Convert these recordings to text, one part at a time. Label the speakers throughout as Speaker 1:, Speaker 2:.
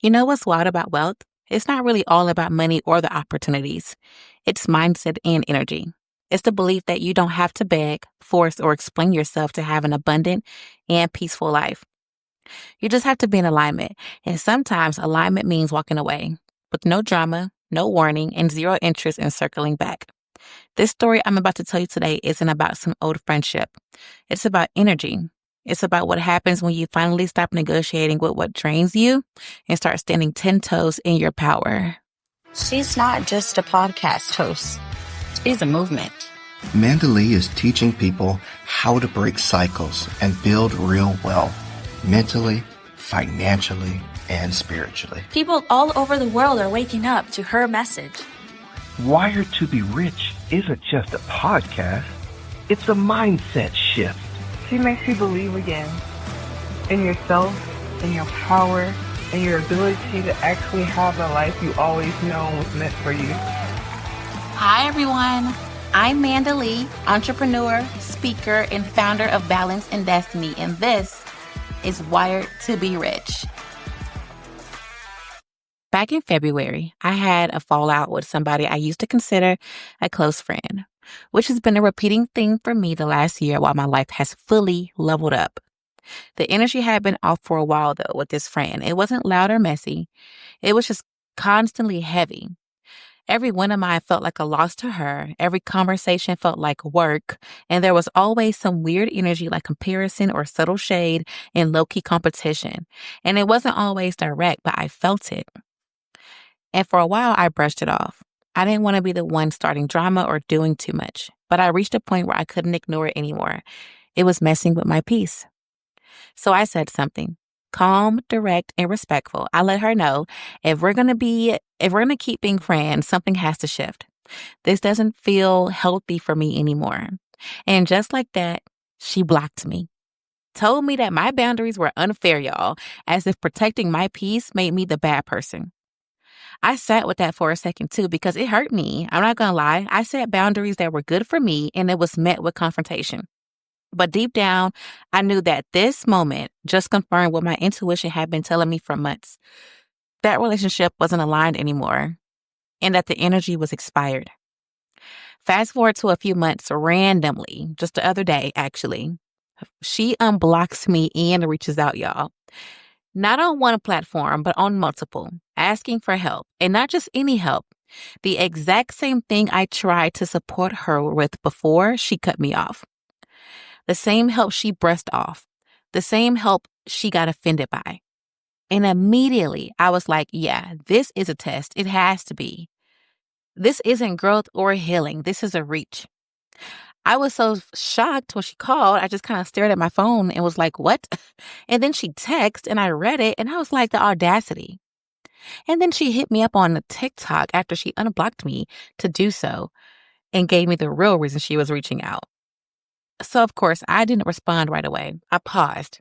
Speaker 1: You know what's wild about wealth? It's not really all about money or the opportunities. It's mindset and energy. It's the belief that you don't have to beg, force, or explain yourself to have an abundant and peaceful life. You just have to be in alignment. And sometimes alignment means walking away with no drama, no warning, and zero interest in circling back. This story I'm about to tell you today isn't about some old friendship. It's about energy. It's about what happens when you finally stop negotiating with what drains you and start standing 10 toes in your power.
Speaker 2: She's not just a podcast host. She's a movement.
Speaker 3: Manda Lea is teaching people how to break cycles and build real wealth, mentally, financially, and spiritually.
Speaker 4: People all over the world are waking up to her message.
Speaker 5: Wired to be Rich isn't just a podcast, it's a mindset shift.
Speaker 6: She makes you believe again in yourself, in your power, and your ability to actually have the life you always known was meant for you.
Speaker 1: Hi, everyone. I'm Manda Lea, entrepreneur, speaker, and founder of Balance and Destiny, and this is Wired to be Rich. Back in February, I had a fallout with somebody I used to consider a close friend, which has been a repeating theme for me the last year while my life has fully leveled up. The energy had been off for a while, though, with this friend. It wasn't loud or messy. It was just constantly heavy. Every one of mine felt like a loss to her. Every conversation felt like work. And there was always some weird energy like comparison or subtle shade and low-key competition. And it wasn't always direct, but I felt it. And for a while, I brushed it off. I didn't want to be the one starting drama or doing too much. But I reached a point where I couldn't ignore it anymore. It was messing with my peace. So I said something. Calm, direct, and respectful. I let her know if we're going to keep being friends, something has to shift. This doesn't feel healthy for me anymore. And just like that, she blocked me. Told me that my boundaries were unfair, y'all, as if protecting my peace made me the bad person. I sat with that for a second too because it hurt me. I'm not going to lie. I set boundaries that were good for me and it was met with confrontation. But deep down, I knew that this moment just confirmed what my intuition had been telling me for months. That relationship wasn't aligned anymore and that the energy was expired. Fast forward to a few months randomly, just the other day, actually, she unblocks me and reaches out, y'all. Not on one platform, but on multiple, asking for help. And not just any help. The exact same thing I tried to support her with before she cut me off. The same help she brushed off. The same help she got offended by. And immediately I was like, yeah, this is a test. It has to be. This isn't growth or healing. This is a reach. I was so shocked when she called. I just kind of stared at my phone and was like, what? And then she texted and I read it and I was like, the audacity. And then she hit me up on the TikTok after she unblocked me to do so and gave me the real reason she was reaching out. So of course I didn't respond right away. I paused.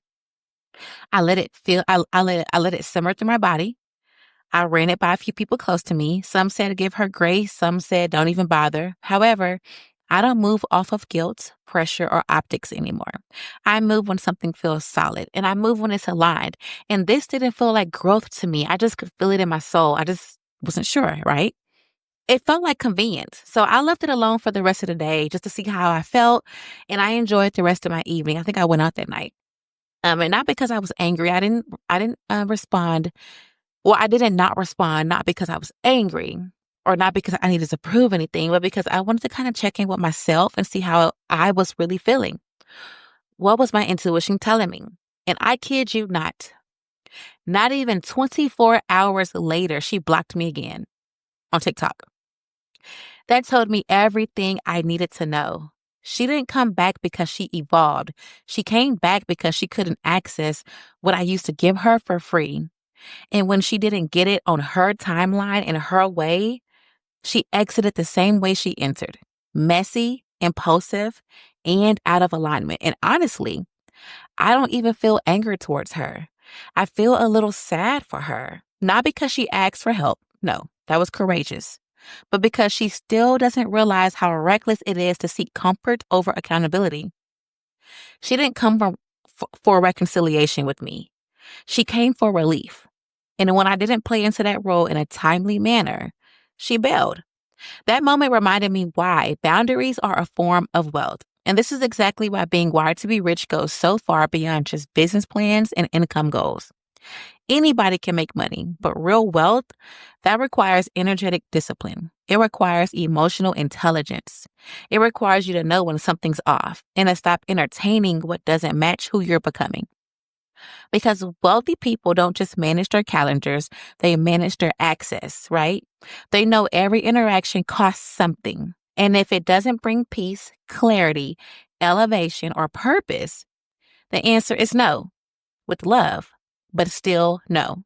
Speaker 1: I let it simmer through my body. I ran it by a few people close to me. Some said give her grace. Some said don't even bother. However, I don't move off of guilt, pressure, or optics anymore. I move when something feels solid, and I move when it's aligned. And this didn't feel like growth to me. I just could feel it in my soul. I just wasn't sure, right? It felt like convenience. So I left it alone for the rest of the day just to see how I felt, and I enjoyed the rest of my evening. I think I went out that night. And not because I was angry. I didn't respond. Well, I didn't not respond, not because I was angry or not because I needed to prove anything, but because I wanted to kind of check in with myself and see how I was really feeling. What was my intuition telling me? And I kid you not even 24 hours later, she blocked me again on TikTok. That told me everything I needed to know. She didn't come back because she evolved. She came back because she couldn't access what I used to give her for free. And when she didn't get it on her timeline in her way, she exited the same way she entered. Messy, impulsive, and out of alignment. And honestly, I don't even feel anger towards her. I feel a little sad for her. Not because she asked for help. No, that was courageous. But because she still doesn't realize how reckless it is to seek comfort over accountability. She didn't come for reconciliation with me. She came for relief. And when I didn't play into that role in a timely manner, she bailed. That moment reminded me why boundaries are a form of wealth. And this is exactly why being wired to be rich goes so far beyond just business plans and income goals. Anybody can make money, but real wealth, that requires energetic discipline. It requires emotional intelligence. It requires you to know when something's off and to stop entertaining what doesn't match who you're becoming. Because wealthy people don't just manage their calendars, they manage their access, right? They know every interaction costs something. And if it doesn't bring peace, clarity, elevation, or purpose, the answer is no, with love, but still no.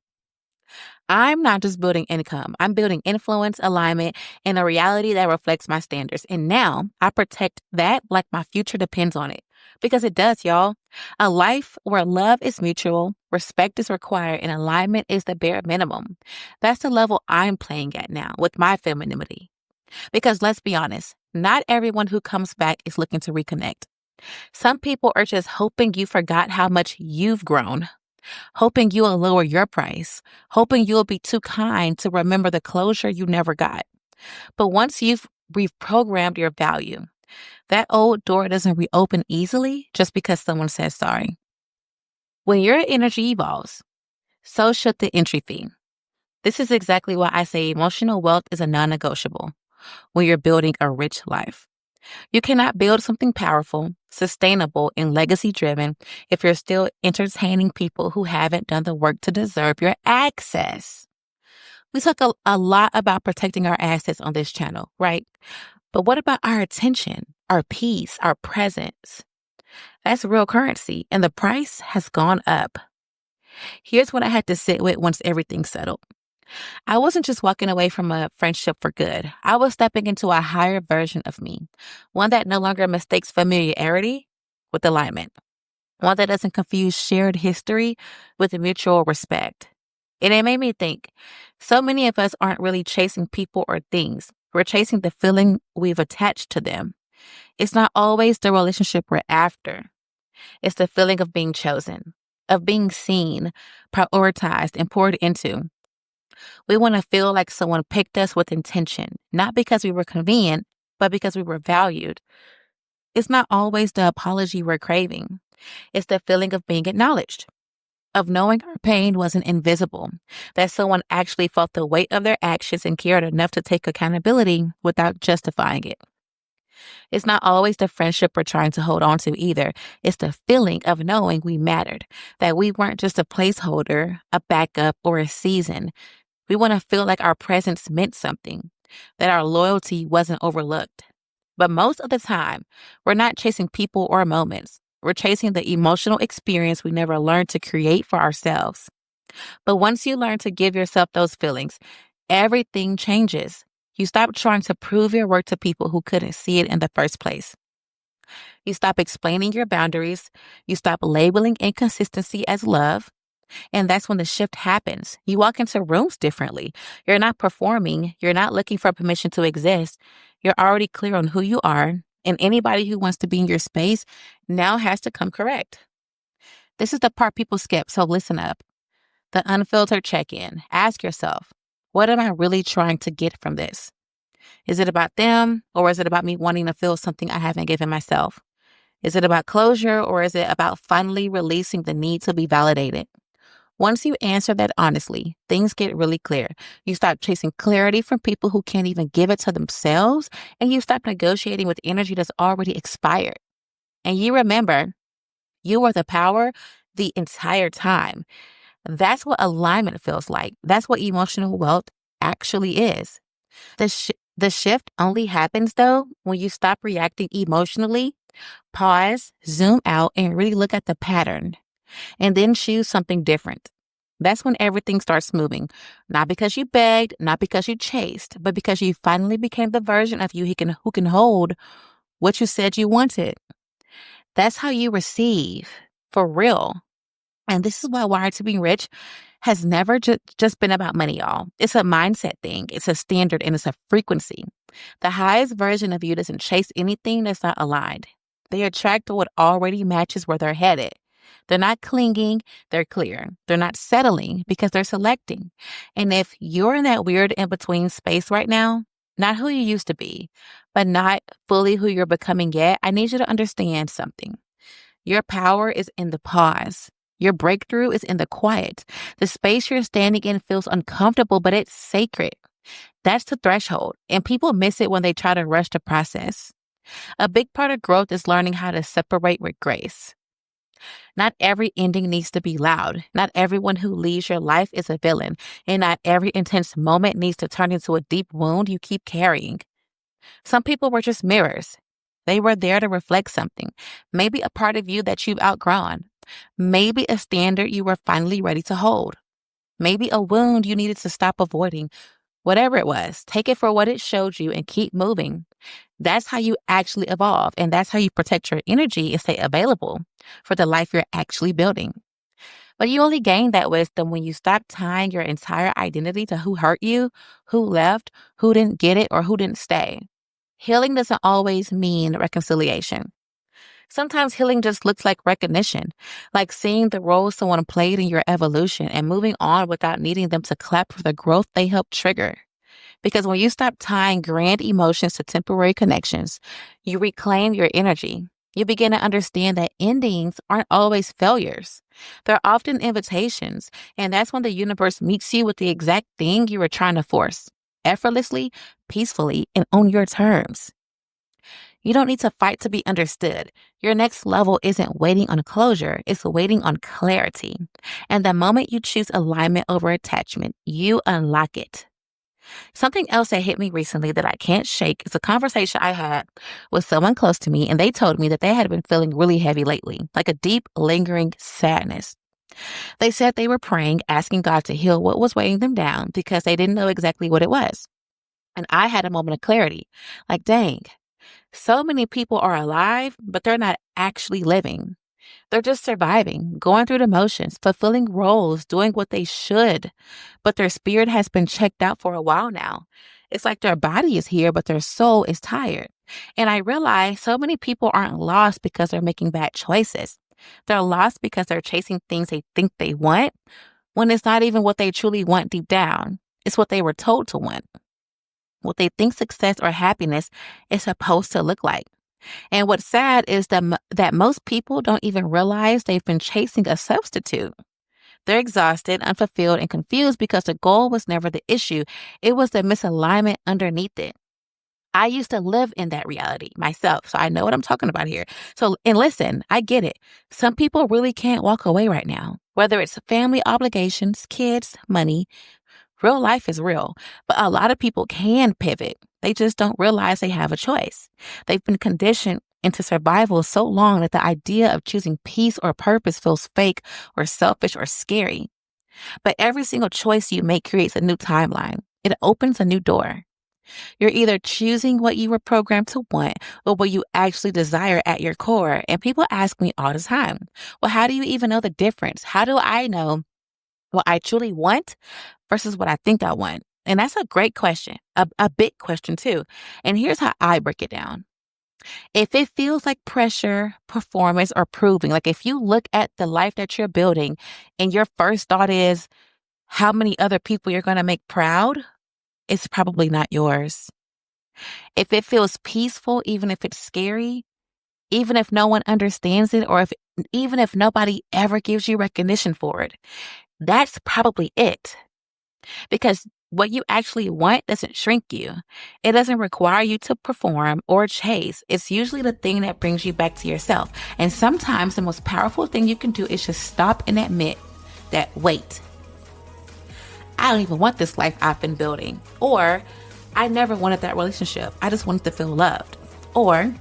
Speaker 1: I'm not just building income. I'm building influence, alignment, and a reality that reflects my standards. And now I protect that like my future depends on it. Because it does, y'all. A life where love is mutual, respect is required, and alignment is the bare minimum. That's the level I'm playing at now with my femininity. Because let's be honest, not everyone who comes back is looking to reconnect. Some people are just hoping you forgot how much you've grown, hoping you'll lower your price, hoping you'll be too kind to remember the closure you never got. But once you've reprogrammed your value, that old door doesn't reopen easily just because someone says sorry. When your energy evolves, so should the entry fee. This is exactly why I say emotional wealth is a non-negotiable when you're building a rich life. You cannot build something powerful, sustainable, and legacy-driven if you're still entertaining people who haven't done the work to deserve your access. We talk a lot about protecting our assets on this channel, right? But what about our attention, our peace, our presence? That's real currency, and the price has gone up. Here's what I had to sit with once everything settled. I wasn't just walking away from a friendship for good. I was stepping into a higher version of me, one that no longer mistakes familiarity with alignment, one that doesn't confuse shared history with mutual respect. And it made me think, so many of us aren't really chasing people or things. We're chasing the feeling we've attached to them. It's not always the relationship we're after. It's the feeling of being chosen, of being seen, prioritized, and poured into. We want to feel like someone picked us with intention, not because we were convenient, but because we were valued. It's not always the apology we're craving. It's the feeling of being acknowledged, of knowing our pain wasn't invisible, that someone actually felt the weight of their actions and cared enough to take accountability without justifying it. It's not always the friendship we're trying to hold on to either. It's the feeling of knowing we mattered, that we weren't just a placeholder, a backup, or a season. We want to feel like our presence meant something, that our loyalty wasn't overlooked. But most of the time, we're not chasing people or moments. We're chasing the emotional experience we never learned to create for ourselves. But once you learn to give yourself those feelings, everything changes. You stop trying to prove your worth to people who couldn't see it in the first place. You stop explaining your boundaries. You stop labeling inconsistency as love. And that's when the shift happens. You walk into rooms differently. You're not performing. You're not looking for permission to exist. You're already clear on who you are. And anybody who wants to be in your space now has to come correct. This is the part people skip, so listen up. The unfiltered check-in. Ask yourself, what am I really trying to get from this? Is it about them, or is it about me wanting to feel something I haven't given myself? Is it about closure, or is it about finally releasing the need to be validated? Once you answer that honestly, things get really clear. You stop chasing clarity from people who can't even give it to themselves, and you stop negotiating with energy that's already expired. And you remember, you are the power the entire time. That's what alignment feels like. That's what emotional wealth actually is. The shift only happens, though, when you stop reacting emotionally, pause, zoom out, and really look at the pattern, and then choose something different. That's when everything starts moving. Not because you begged, not because you chased, but because you finally became the version of you who can hold what you said you wanted. That's how you receive, for real. And this is why Wired to Be Rich has never just been about money, y'all. It's a mindset thing. It's a standard and it's a frequency. The highest version of you doesn't chase anything that's not aligned. They attract what already matches where they're headed. They're not clinging, they're clear. They're not settling because they're selecting. And if you're in that weird in between space right now, not who you used to be, but not fully who you're becoming yet, I need you to understand something. Your power is in the pause. Your breakthrough is in the quiet. The space you're standing in feels uncomfortable, but it's sacred. That's the threshold, and people miss it when they try to rush the process. A big part of growth is learning how to separate with grace. Not every ending needs to be loud. Not everyone who leaves your life is a villain, and not every intense moment needs to turn into a deep wound you keep carrying. Some people were just mirrors. They were there to reflect something, maybe a part of you that you've outgrown, maybe a standard you were finally ready to hold, maybe a wound you needed to stop avoiding. Whatever it was, take it for what it showed you and keep moving. That's how you actually evolve, and that's how you protect your energy and stay available for the life you're actually building. But you only gain that wisdom when you stop tying your entire identity to who hurt you, who left, who didn't get it, or who didn't stay. Healing doesn't always mean reconciliation. Sometimes healing just looks like recognition, like seeing the role someone played in your evolution and moving on without needing them to clap for the growth they helped trigger. Because when you stop tying grand emotions to temporary connections, you reclaim your energy. You begin to understand that endings aren't always failures. They're often invitations, and that's when the universe meets you with the exact thing you were trying to force, effortlessly, peacefully, and on your terms. You don't need to fight to be understood. Your next level isn't waiting on closure, it's waiting on clarity. And the moment you choose alignment over attachment, you unlock it. Something else that hit me recently that I can't shake is a conversation I had with someone close to me, and they told me that they had been feeling really heavy lately, like a deep, lingering sadness. They said they were praying, asking God to heal what was weighing them down because they didn't know exactly what it was. And I had a moment of clarity, like, dang, so many people are alive, but they're not actually living. They're just surviving, going through the motions, fulfilling roles, doing what they should. But their spirit has been checked out for a while now. It's like their body is here, but their soul is tired. And I realize so many people aren't lost because they're making bad choices. They're lost because they're chasing things they think they want when it's not even what they truly want deep down. It's what they were told to want, what they think success or happiness is supposed to look like. And what's sad is that most people don't even realize they've been chasing a substitute. They're exhausted, unfulfilled, and confused because the goal was never the issue. It was the misalignment underneath it. I used to live in that reality myself, so I know what I'm talking about here. And listen, I get it. Some people really can't walk away right now, whether it's family obligations, kids, money. Real life is real, but a lot of people can pivot. They just don't realize they have a choice. They've been conditioned into survival so long that the idea of choosing peace or purpose feels fake or selfish or scary. But every single choice you make creates a new timeline. It opens a new door. You're either choosing what you were programmed to want or what you actually desire at your core. And people ask me all the time, well, how do you even know the difference? How do I know what I truly want versus what I think I want? And that's a great question, a big question too. And here's how I break it down. If it feels like pressure, performance, or proving, like if you look at the life that you're building and your first thought is how many other people you're going to make proud, it's probably not yours. If it feels peaceful, even if it's scary, even if no one understands it, or even if nobody ever gives you recognition for it, that's probably it. Because what you actually want doesn't shrink you. It doesn't require you to perform or chase. It's usually the thing that brings you back to yourself. And sometimes the most powerful thing you can do is just stop and admit that, wait, I don't even want this life I've been building. Or I never wanted that relationship. I just wanted to feel loved. Or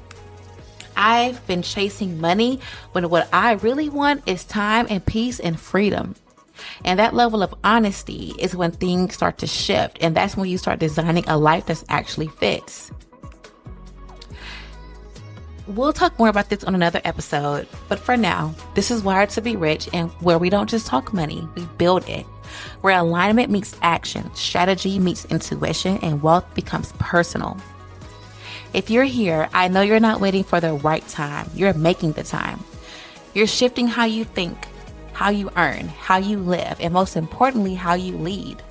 Speaker 1: I've been chasing money when what I really want is time and peace and freedom. And that level of honesty is when things start to shift. And that's when you start designing a life that actually fits. We'll talk more about this on another episode. But for now, this is Wired to Be Rich, and where we don't just talk money, we build it. Where alignment meets action, strategy meets intuition, and wealth becomes personal. If you're here, I know you're not waiting for the right time. You're making the time. You're shifting how you think, how you earn, how you live, and most importantly, how you lead.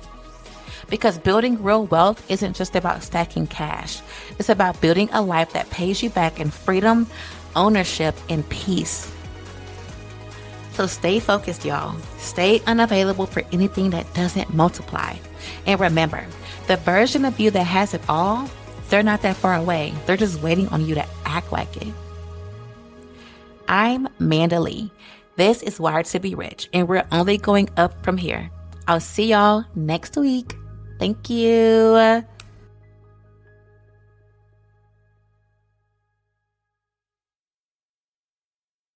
Speaker 1: Because building real wealth isn't just about stacking cash. It's about building a life that pays you back in freedom, ownership, and peace. So stay focused, y'all. Stay unavailable for anything that doesn't multiply. And remember, the version of you that has it all, they're not that far away. They're just waiting on you to act like it. I'm Manda Lea. This is Wired to Be Rich, and we're only going up from here. I'll see y'all next week. Thank you.